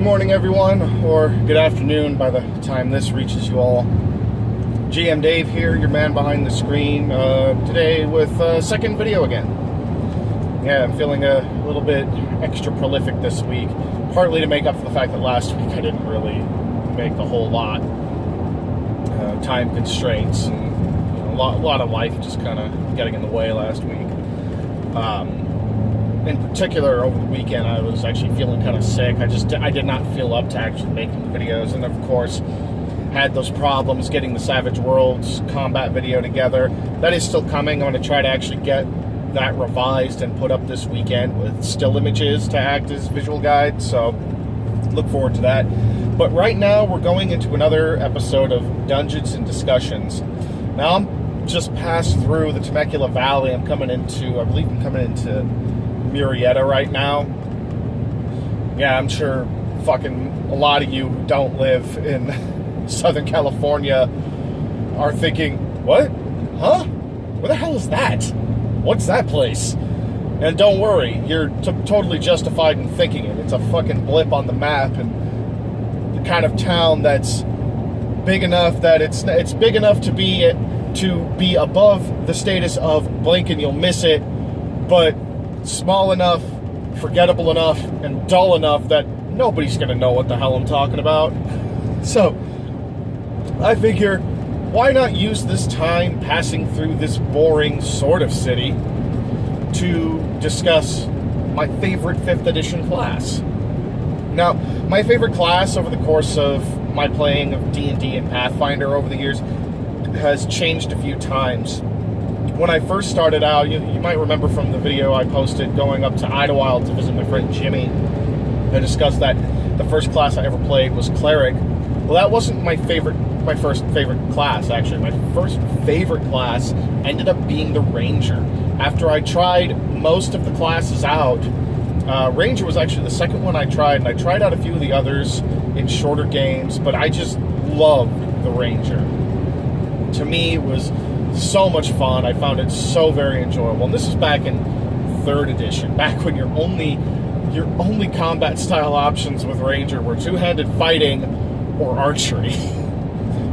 morning, everyone, or good afternoon by the time this reaches you all. GM Dave here, your man behind the screen, today with a second video again. Yeah, I'm feeling a little bit extra prolific this week, partly to make up for the fact that last week I didn't really make a whole lot. Time constraints and a lot of life just kind of getting in the way last week. In particular, over the weekend, I was actually feeling kind of sick. I did not feel up to actually making videos, and of course, had those problems getting the Savage Worlds combat video together. That is still coming. I'm going to try to actually get that revised and put up this weekend with still images to act as visual guide, so look forward to that. But right now, we're going into another episode of Dungeons and Discussions. Now, I'm just passed through the Temecula Valley. I believe I'm coming into Murrieta right now. Yeah, I'm sure fucking a lot of you who don't live in Southern California are thinking, what? Huh? Where the hell is that? What's that place? And don't worry, you're totally justified in thinking it. It's a fucking blip on the map, and the kind of town that's big enough that it's big enough to be above the status of blink and you'll miss it, but small enough, forgettable enough, and dull enough that nobody's going to know what the hell I'm talking about. So, I figure, why not use this time passing through this boring sort of city to discuss my favorite 5th edition class. Now, my favorite class over the course of my playing of D&D and Pathfinder over the years has changed a few times. When I first started out, you might remember from the video I posted going up to Idlewild to visit my friend Jimmy. I discussed that the first class I ever played was Cleric. Well, that wasn't my first favorite class, actually. My first favorite class ended up being the Ranger. After I tried most of the classes out, Ranger was actually the second one I tried, and I tried out a few of the others in shorter games, but I just loved the Ranger. To me, it was so much fun. I found it so very enjoyable. And this is back in 3rd edition, back when your only combat style options with Ranger were two-handed fighting or archery.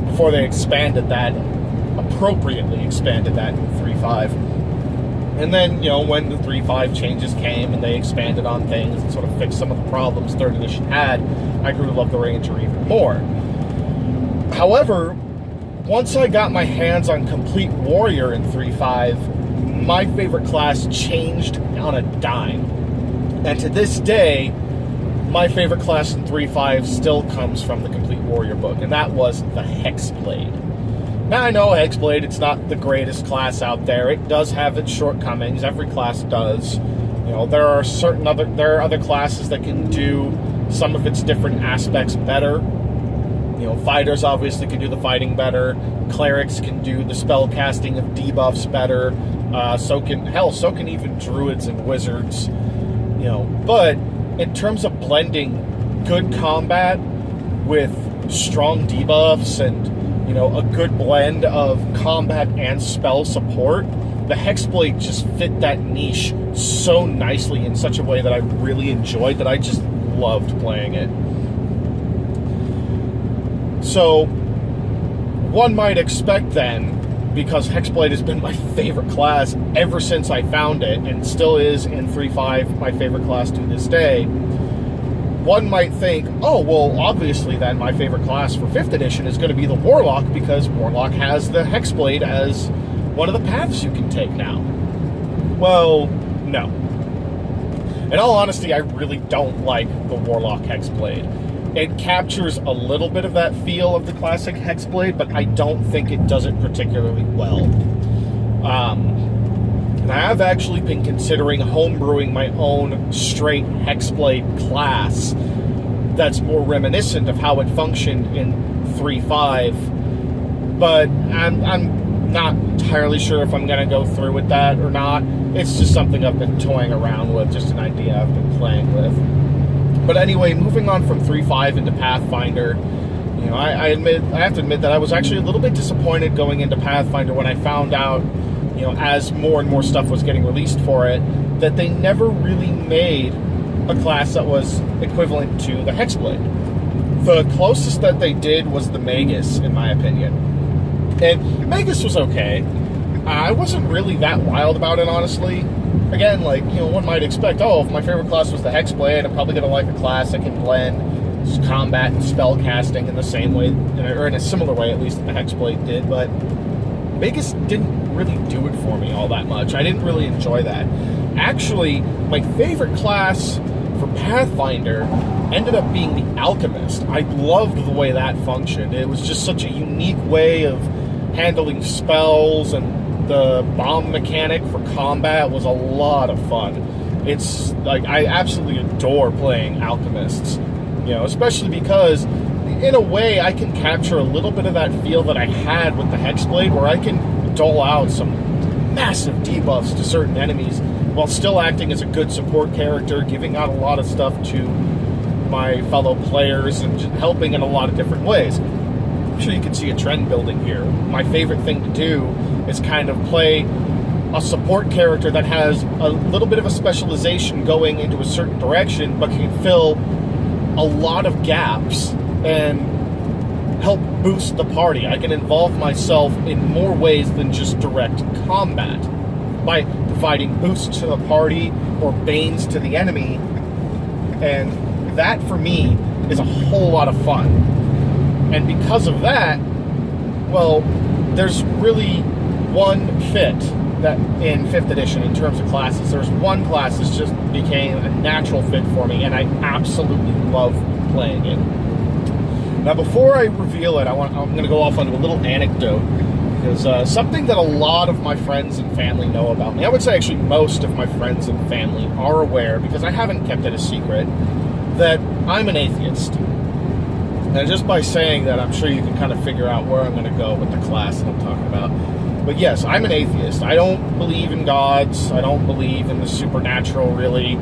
Before they appropriately expanded that in 3.5. And then, when the 3.5 changes came and they expanded on things and sort of fixed some of the problems 3rd edition had, I grew to love the Ranger even more. However, once I got my hands on Complete Warrior in 3.5, my favorite class changed on a dime. And to this day, my favorite class in 3.5 still comes from the Complete Warrior book, and that was the Hexblade. Now, I know Hexblade, it's not the greatest class out there. It does have its shortcomings. Every class does. There are other classes that can do some of its different aspects better. Fighters obviously can do the fighting better. Clerics can do the spell casting of debuffs better. So can even druids and wizards. But in terms of blending good combat with strong debuffs and a good blend of combat and spell support, the Hexblade just fit that niche so nicely in such a way that I really enjoyed, that I just loved playing it. So, one might expect then, because Hexblade has been my favorite class ever since I found it, and still is in 3.5 my favorite class to this day, one might think, oh, well, obviously then my favorite class for 5th edition is going to be the Warlock, because Warlock has the Hexblade as one of the paths you can take now. Well, no. In all honesty, I really don't like the Warlock Hexblade. It captures a little bit of that feel of the classic Hexblade, but I don't think it does it particularly well. And I have actually been considering homebrewing my own straight Hexblade class that's more reminiscent of how it functioned in 3.5, but I'm not entirely sure if I'm going to go through with that or not. It's just something I've been toying around with, just an idea I've been playing with. But anyway, moving on from 3.5 into Pathfinder, I have to admit that I was actually a little bit disappointed going into Pathfinder when I found out, as more and more stuff was getting released for it, that they never really made a class that was equivalent to the Hexblade. The closest that they did was the Magus, in my opinion. And Magus was okay. I wasn't really that wild about it, honestly. Again, like, you know, one might expect, oh, if my favorite class was the Hexblade, I'm probably going to like a class that can blend combat and spell casting in the same way, or in a similar way, at least, that the Hexblade did. But Magus didn't really do it for me all that much. I didn't really enjoy that. Actually, my favorite class for Pathfinder ended up being the Alchemist. I loved the way that functioned. It was just such a unique way of handling spells, and the bomb mechanic for combat was a lot of fun. It's like, I absolutely adore playing Alchemists, you know, especially because in a way I can capture a little bit of that feel that I had with the Hexblade, where I can dole out some massive debuffs to certain enemies while still acting as a good support character, giving out a lot of stuff to my fellow players and helping in a lot of different ways. I'm sure you can see a trend building here. My favorite thing to do is kind of play a support character that has a little bit of a specialization going into a certain direction, but can fill a lot of gaps and help boost the party. I can involve myself in more ways than just direct combat by providing boosts to the party or banes to the enemy, and that for me is a whole lot of fun. And because of that, well, there's really one fit that in 5th edition in terms of classes. There's one class that just became a natural fit for me, and I absolutely love playing it. Now, before I reveal it, I'm going to go off onto a little anecdote, because something that a lot of my friends and family know about me, I would say actually most of my friends and family are aware, because I haven't kept it a secret, that I'm an atheist. And just by saying that, I'm sure you can kind of figure out where I'm going to go with the class that I'm talking about. But yes, I'm an atheist. I don't believe in gods. I don't believe in the supernatural, really.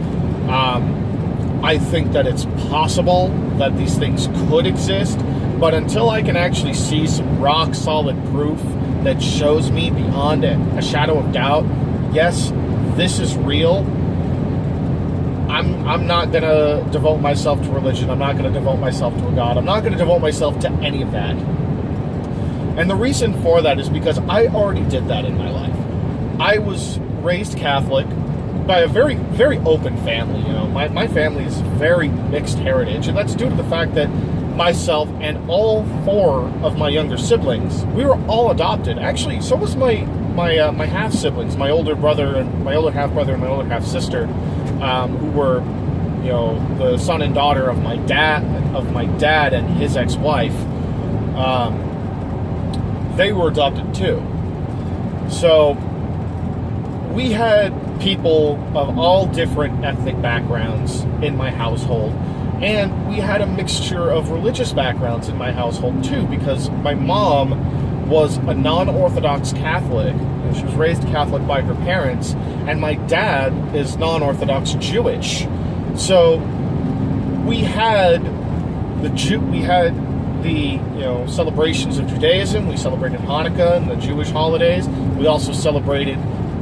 I think that it's possible that these things could exist, but until I can actually see some rock-solid proof that shows me beyond a shadow of doubt, yes, this is real, I'm not going to devote myself to religion. I'm not going to devote myself to a god. I'm not going to devote myself to any of that. And the reason for that is because I already did that in my life. I was raised Catholic by a very, very open family. You know, my family is very mixed heritage, and that's due to the fact that myself and all 4 of my younger siblings, we were all adopted. Actually, so was my half siblings, my older brother and my older half brother and my older half sister, who were, you know, the son and daughter of my dad and his ex-wife. They were adopted too. So we had people of all different ethnic backgrounds in my household, and we had a mixture of religious backgrounds in my household too, because my mom was a non-Orthodox Catholic, and she was raised Catholic by her parents, and my dad is non-Orthodox Jewish. So we had the celebrations of Judaism. We celebrated Hanukkah and the Jewish holidays. We also celebrated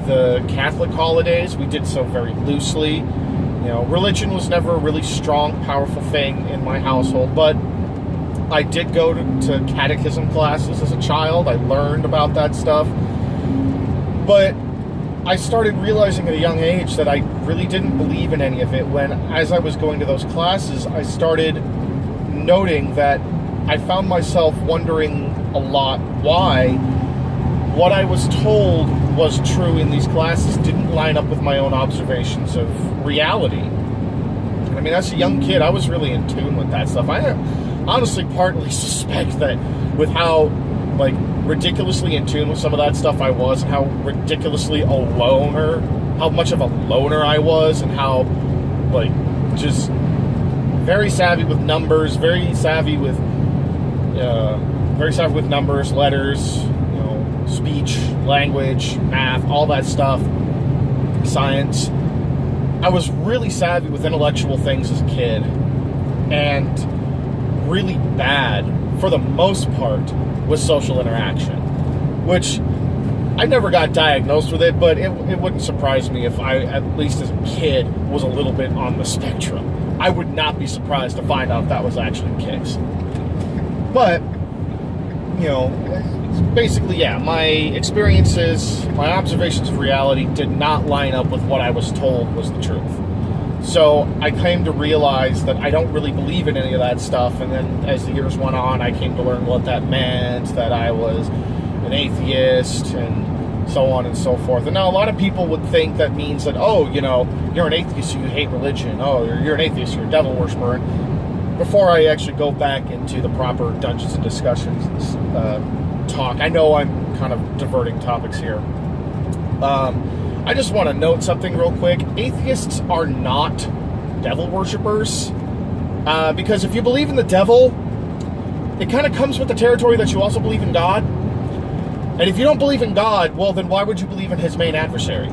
the Catholic holidays. We did so very loosely. You know, religion was never a really strong, powerful thing in my household, but I did go to catechism classes as a child. I learned about that stuff. But I started realizing at a young age that I really didn't believe in any of it when, as I was going to those classes, I started noting that I found myself wondering a lot why what I was told was true in these classes didn't line up with my own observations of reality. I mean, as a young kid, I was really in tune with that stuff. I honestly partly suspect that with how, like, ridiculously in tune with some of that stuff I was, and how ridiculously how much of a loner I was, and how, like, just very savvy with numbers, very savvy with numbers, letters, you know, speech, language, math, all that stuff, science. I was really savvy with intellectual things as a kid, and really bad, for the most part, with social interaction, which I never got diagnosed with it, but it wouldn't surprise me if I, at least as a kid, was a little bit on the spectrum. I would not be surprised to find out if that was actually the case. But, you know, basically, yeah, my experiences, my observations of reality did not line up with what I was told was the truth. So I came to realize that I don't really believe in any of that stuff, and then as the years went on, I came to learn what that meant, that I was an atheist, and so on and so forth. And now a lot of people would think that means that, oh, you know, you're an atheist, so you hate religion. Oh, you're an atheist, you're a devil worshiper. Before I actually go back into the proper Dungeons and Discussions talk, I know I'm kind of diverting topics here. I just want to note something real quick. Atheists are not devil worshippers. Because if you believe in the devil, it kind of comes with the territory that you also believe in God. And if you don't believe in God, well, then why would you believe in his main adversary?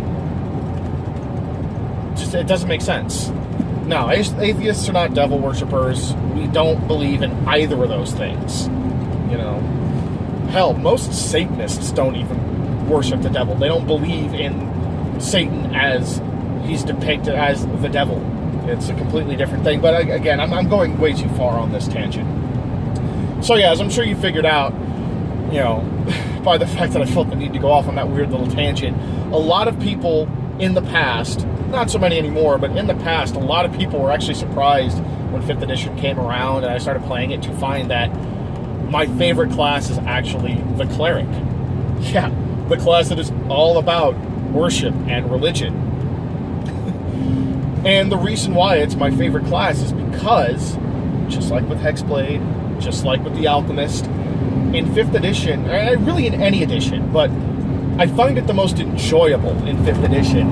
It doesn't make sense. No, atheists are not devil worshippers. We don't believe in either of those things. You know, hell, most Satanists don't even worship the devil. They don't believe in Satan as he's depicted as the devil. It's a completely different thing. But again, I'm going way too far on this tangent. So yeah, as I'm sure you figured out, you know, by the fact that I felt the need to go off on that weird little tangent, a lot of people in the past, not so many anymore, but in the past, a lot of people were actually surprised when 5th edition came around and I started playing it to find that my favorite class is actually the cleric. Yeah, the class that is all about worship and religion. And the reason why it's my favorite class is because, just like with Hexblade, just like with the Alchemist, in 5th edition, really in any edition, but I find it the most enjoyable in 5th edition.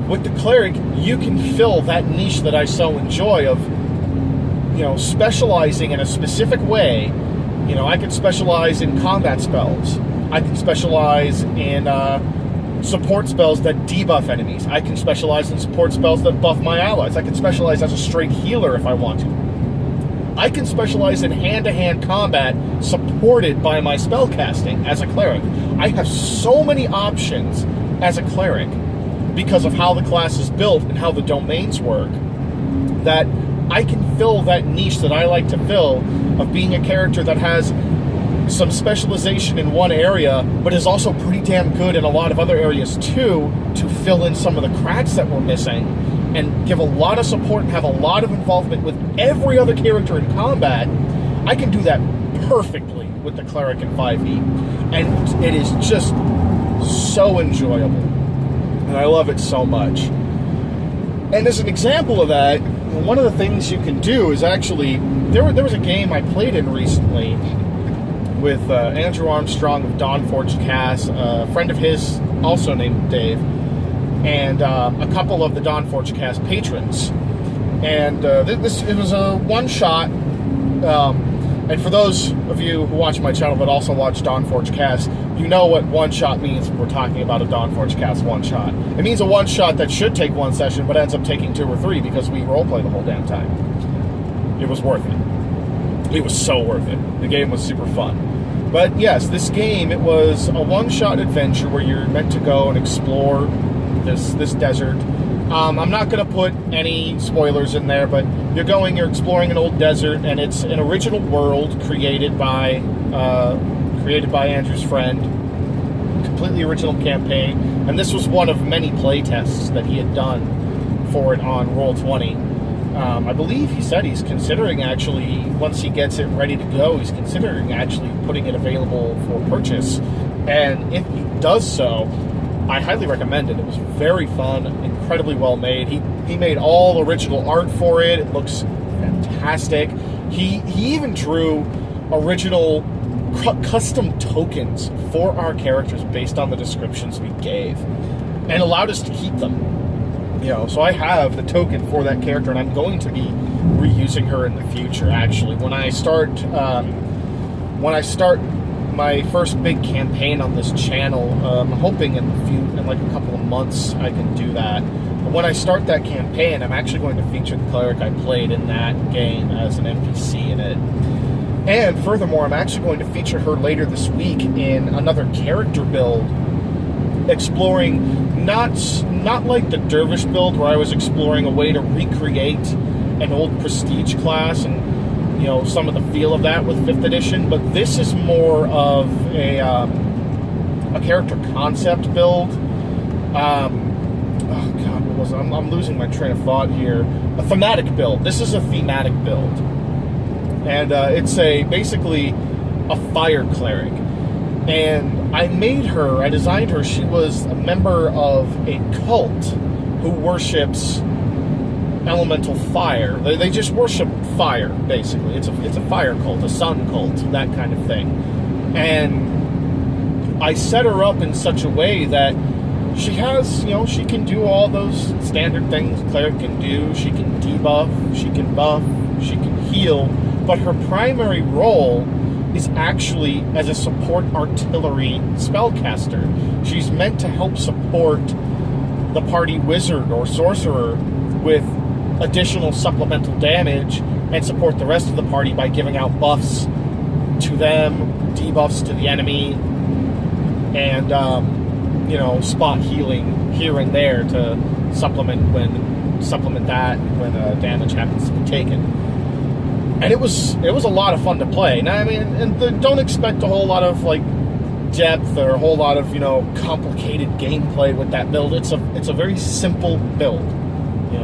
With the cleric, you can fill that niche that I so enjoy of, you know, specializing in a specific way. You know, I can specialize in combat spells. I can specialize in support spells that debuff enemies. I can specialize in support spells that buff my allies. I can specialize as a straight healer if I want to. I can specialize in hand-to-hand combat supported by my spellcasting as a cleric. I have so many options as a cleric because of how the class is built and how the domains work that I can fill that niche that I like to fill of being a character that has some specialization in one area, but is also pretty damn good in a lot of other areas too, to fill in some of the cracks that we're missing and give a lot of support and have a lot of involvement with every other character in combat. I can do that perfectly with the cleric in 5e, and it is just so enjoyable, and I love it so much. And as an example of that, one of the things you can do is actually, there was a game I played in recently with Andrew Armstrong of Dawnforge Cast, a friend of his also named Dave, and a couple of the Dawnforge Cast patrons. And it was a one-shot, and for those of you who watch my channel but also watch Dawnforge Cast, you know what one-shot means when we're talking about a Dawnforge Cast one-shot. It means a one-shot that should take one session but ends up taking 2 or 3 because we roleplay the whole damn time. It was worth it. It was so worth it. The game was super fun. But yes, this game, it was a one-shot adventure where you're meant to go and explore this desert. I'm not going to put any spoilers in there, but you're exploring an old desert, and it's an original world created by Andrew's friend, completely original campaign, and this was one of many playtests that he had done for it on Roll20. I believe he said he's considering actually, once he gets it ready to go, he's considering actually putting it available for purchase, and if he does so, I highly recommend it. It was very fun, incredibly well made. He made all original art for it. It looks fantastic. He even drew original custom tokens for our characters based on the descriptions we gave, and allowed us to keep them. You know, so I have the token for that character, and I'm going to be reusing her in the future. Actually, when I start my first big campaign on this channel, I'm hoping in like a couple of months I can do that. But when I start that campaign, I'm actually going to feature the cleric I played in that game as an NPC in it. And furthermore, I'm actually going to feature her later this week in another character build, exploring not like the Dervish build where I was exploring a way to recreate an old Prestige class and some of the feel of that with 5th edition, but this is more of a character concept build. Oh god, what was it? I'm losing my train of thought here. A thematic build. This is a thematic build, and it's basically a fire cleric. And I designed her. She was a member of a cult who worships elemental fire. They just worship fire, basically. It's a fire cult, a sun cult, that kind of thing. And I set her up in such a way that she has, she can do all those standard things a cleric can do. She can debuff, she can buff, she can heal, but her primary role is actually as a support artillery spellcaster. She's meant to help support the party wizard or sorcerer with additional supplemental damage and support the rest of the party by giving out buffs to them, debuffs to the enemy, and spot healing here and there to supplement that when damage happens to be taken. And it was a lot of fun to play. Now, I mean, don't expect a whole lot of depth or a whole lot of complicated gameplay with that build. It's a very simple build.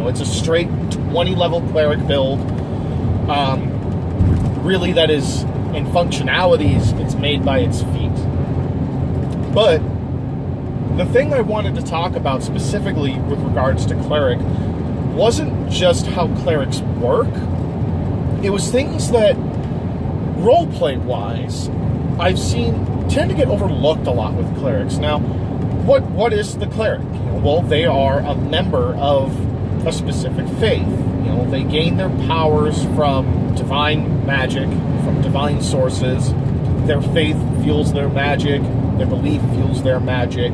It's a straight 20 level cleric build. Really, that is in functionalities, it's made by its feet. But the thing I wanted to talk about specifically with regards to cleric wasn't just how clerics work. It was things that, roleplay-wise, I've seen tend to get overlooked a lot with clerics. Now, what is the cleric? Well, they are a member of a specific faith. They gain their powers from divine magic, from divine sources. Their faith fuels their magic. Their belief fuels their magic.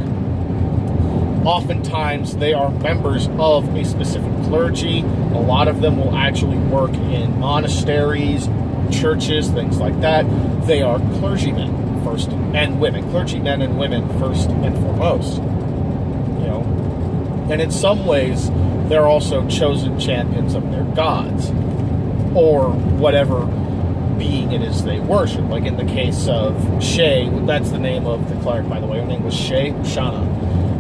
Oftentimes, they are members of a specific clergy. A lot of them will actually work in monasteries, churches, things like that. They are clergymen first, and women. Clergymen and women first and foremost. And in some ways, they're also chosen champions of their gods, or whatever being it is they worship. Like in the case of Shay, that's the name of the cleric, by the way. Her name was Shay Shana.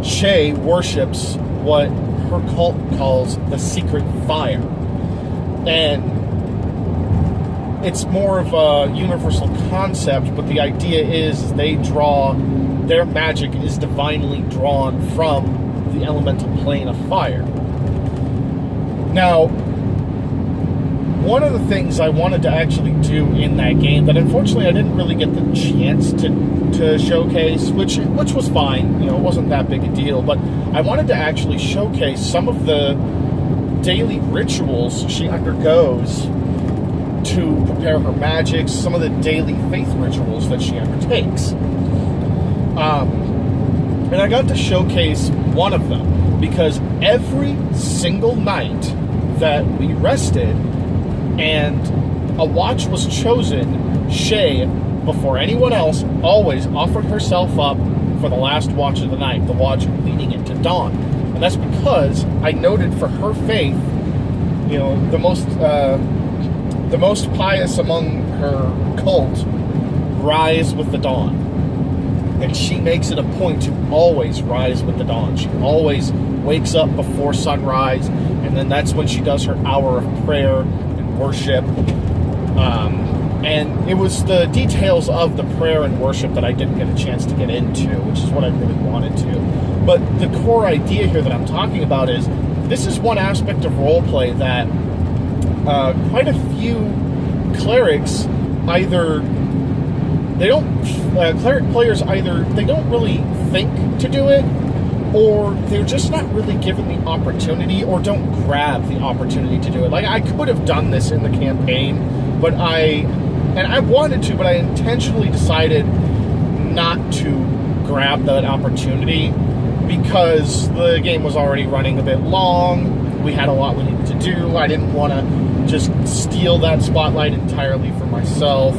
Shay worships what her cult calls the secret fire. And it's more of a universal concept, but the idea is their magic is divinely drawn from the elemental plane of fire. Now, one of the things I wanted to actually do in that game that unfortunately I didn't really get the chance to showcase, which was fine, it wasn't that big a deal, but I wanted to actually showcase some of the daily rituals she undergoes to prepare her magic, some of the daily faith rituals that she undertakes. And I got to showcase one of them, because every single night that we rested and a watch was chosen, Shay, before anyone else, always offered herself up for the last watch of the night, the watch leading into dawn. And that's because I noted for her faith, the most pious among her cult rise with the dawn. And she makes it a point to always rise with the dawn. She always wakes up before sunrise, and then that's when she does her hour of prayer and worship. And it was the details of the prayer and worship that I didn't get a chance to get into, which is what I really wanted to. But the core idea here that I'm talking about is, this is one aspect of roleplay that quite a few clerics cleric players they don't really think to do it, or they're just not really given the opportunity, or don't grab the opportunity to do it. Like, I could have done this in the campaign, but I wanted to, but I intentionally decided not to grab that opportunity because the game was already running a bit long. We had a lot we needed to do. I didn't want to just steal that spotlight entirely for myself.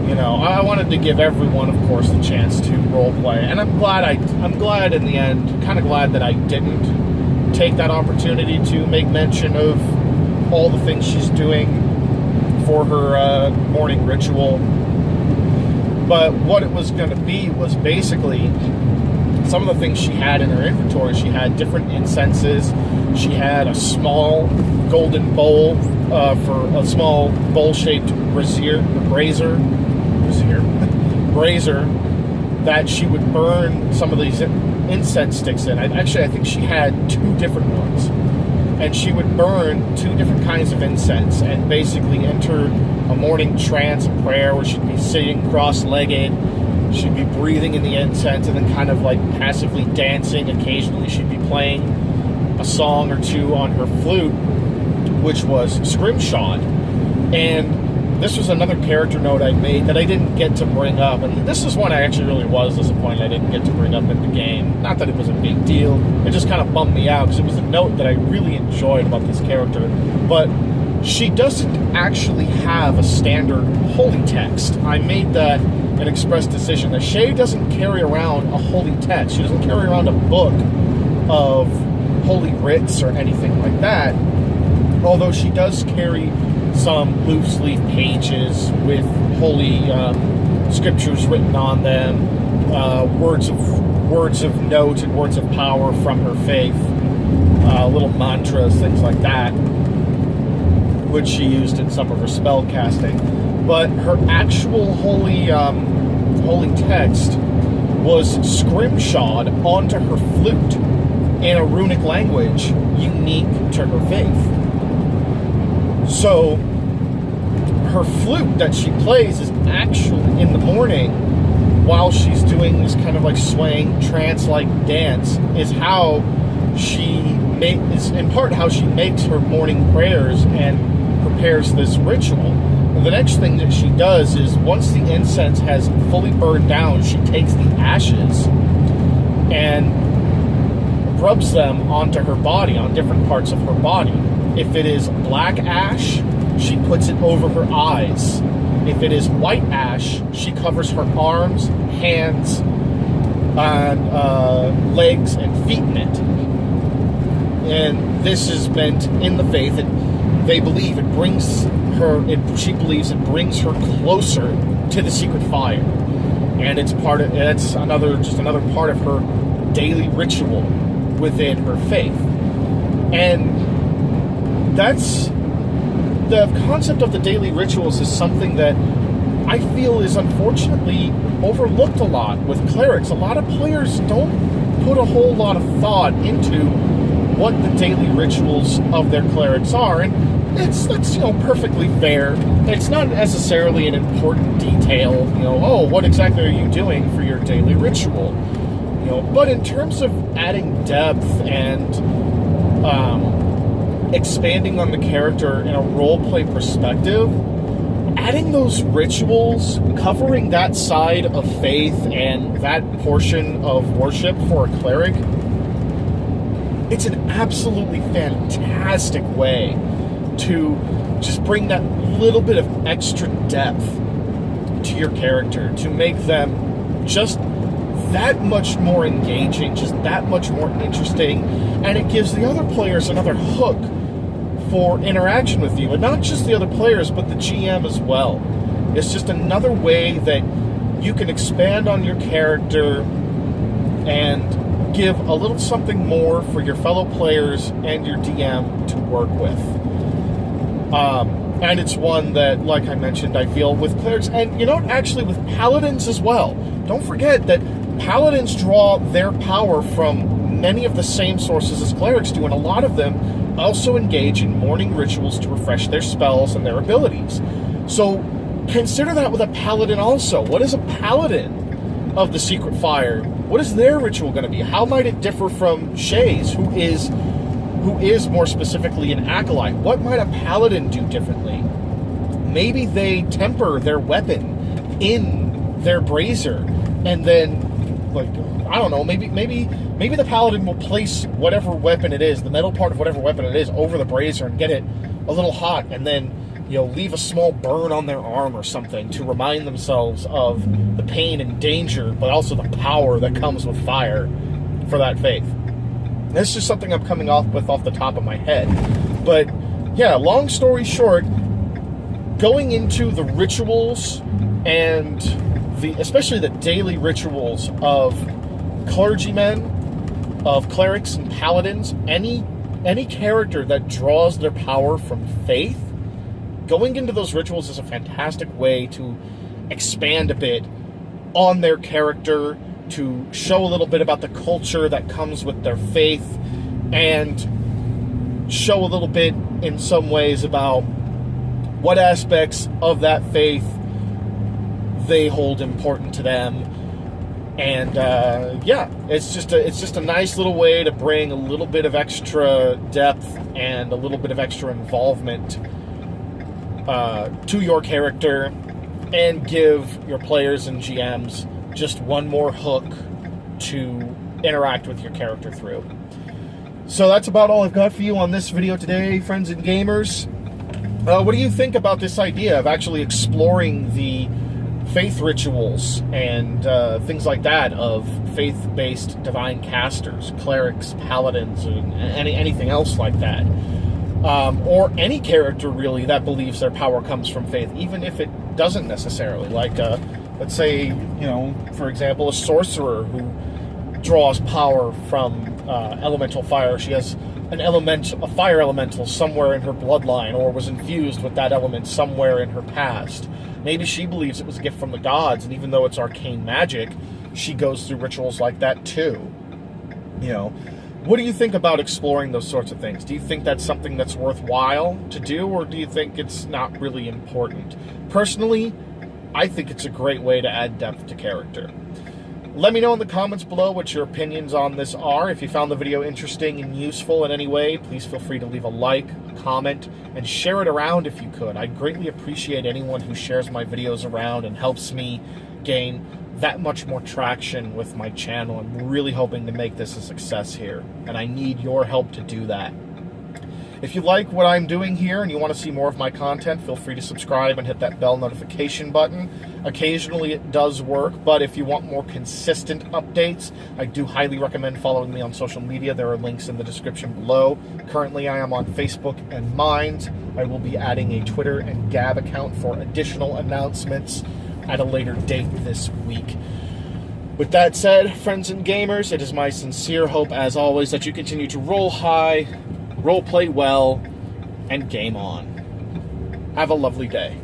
You know, I wanted to give everyone, of course, the chance to role play, and I'm glad in the end, kind of glad that I didn't take that opportunity to make mention of all the things she's doing for her morning ritual. But what it was going to be was basically some of the things she had in her inventory. She had different incenses. She had a small golden bowl for a small bowl-shaped brazier that she would burn some of these incense sticks in. I think she had 2 different ones. And she would burn 2 different kinds of incense and basically enter a morning trance of prayer where she'd be sitting cross-legged. She'd be breathing in the incense and then kind of like passively dancing. Occasionally she'd be playing a song or 2 on her flute, which was Scrimshawed. And this was another character note I made that I didn't get to bring up. And this is one I actually really was disappointed I didn't get to bring up in the game. Not that it was a big deal. It just kind of bummed me out because it was a note that I really enjoyed about this character. But she doesn't actually have a standard holy text. I made that an express decision that Shay doesn't carry around a holy text. She doesn't carry around a book of holy writs or anything like that. Although she does carry some loose leaf pages with holy scriptures written on them, words of note and words of power from her faith, little mantras, things like that, which she used in some of her spell casting. But her actual holy text was scrimshawed onto her flute in a runic language unique to her faith. So her flute that she plays is actually in the morning while she's doing this kind of like swaying trance-like dance is how she is in part how she makes her morning prayers and prepares this ritual. And the next thing that she does is once the incense has fully burned down, she takes the ashes and rubs them onto her body, on different parts of her body. If it is black ash, she puts it over her eyes. If it is white ash, she covers her arms, hands, and legs and feet in it. And this is meant in the faith that they believe it brings her. She believes it brings her closer to the secret fire, and it's another part of her daily ritual within her faith. And that's the concept of the daily rituals is something that I feel is unfortunately overlooked a lot with clerics. A lot of players don't put a whole lot of thought into what the daily rituals of their clerics are, and that's perfectly fair. It's not necessarily an important detail, what exactly are you doing for your daily ritual? But in terms of adding depth and expanding on the character in a roleplay perspective, adding those rituals, covering that side of faith and that portion of worship for a cleric, it's an absolutely fantastic way to just bring that little bit of extra depth to your character, to make them just that much more engaging, just that much more interesting, and it gives the other players another hook for interaction with you, and not just the other players, but the GM as well. It's just another way that you can expand on your character and give a little something more for your fellow players and your DM to work with. And it's one that, like I mentioned, I feel with clerics, and actually with paladins as well. Don't forget that paladins draw their power from many of the same sources as clerics do, and a lot of them also engage in morning rituals to refresh their spells and their abilities. So consider that with a paladin also. What is a paladin of the Secret Fire? What is their ritual going to be? How might it differ from Shay's, who is more specifically an acolyte? What might a paladin do differently? Maybe they temper their weapon in their brazier, and then, maybe the paladin will place whatever weapon it is, the metal part of whatever weapon it is, over the brazier and get it a little hot and then, leave a small burn on their arm or something to remind themselves of the pain and danger, but also the power that comes with fire for that faith. This is just something I'm coming off the top of my head. But yeah, long story short, going into the rituals and especially the daily rituals of clergymen, of clerics and paladins, any character that draws their power from faith, going into those rituals is a fantastic way to expand a bit on their character, to show a little bit about the culture that comes with their faith, and show a little bit in some ways about what aspects of that faith they hold important to them. And it's just a nice little way to bring a little bit of extra depth and a little bit of extra involvement to your character, and give your players and GMs just one more hook to interact with your character through. So that's about all I've got for you on this video today, friends and gamers. What do you think about this idea of actually exploring the faith rituals and things like that of faith-based divine casters, clerics, paladins, and anything else like that? Or any character, really, that believes their power comes from faith, even if it doesn't necessarily. Like, let's say, for example, a sorcerer who draws power from elemental fire. She has a fire elemental somewhere in her bloodline, or was infused with that element somewhere in her past. Maybe she believes it was a gift from the gods, and even though it's arcane magic, she goes through rituals like that too. What do you think about exploring those sorts of things? Do you think that's something that's worthwhile to do, or do you think it's not really important? Personally, I think it's a great way to add depth to character. Let me know in the comments below what your opinions on this are. If you found the video interesting and useful in any way, please feel free to leave a like, a comment, and share it around if you could. I greatly appreciate anyone who shares my videos around and helps me gain that much more traction with my channel. I'm really hoping to make this a success here, and I need your help to do that. If you like what I'm doing here and you want to see more of my content, feel free to subscribe and hit that bell notification button. Occasionally it does work, but if you want more consistent updates, I do highly recommend following me on social media. There are links in the description below. Currently I am on Facebook and Minds. I will be adding a Twitter and Gab account for additional announcements at a later date this week. With that said, friends and gamers, it is my sincere hope, as always, that you continue to roll high, role play well, and game on. Have a lovely day.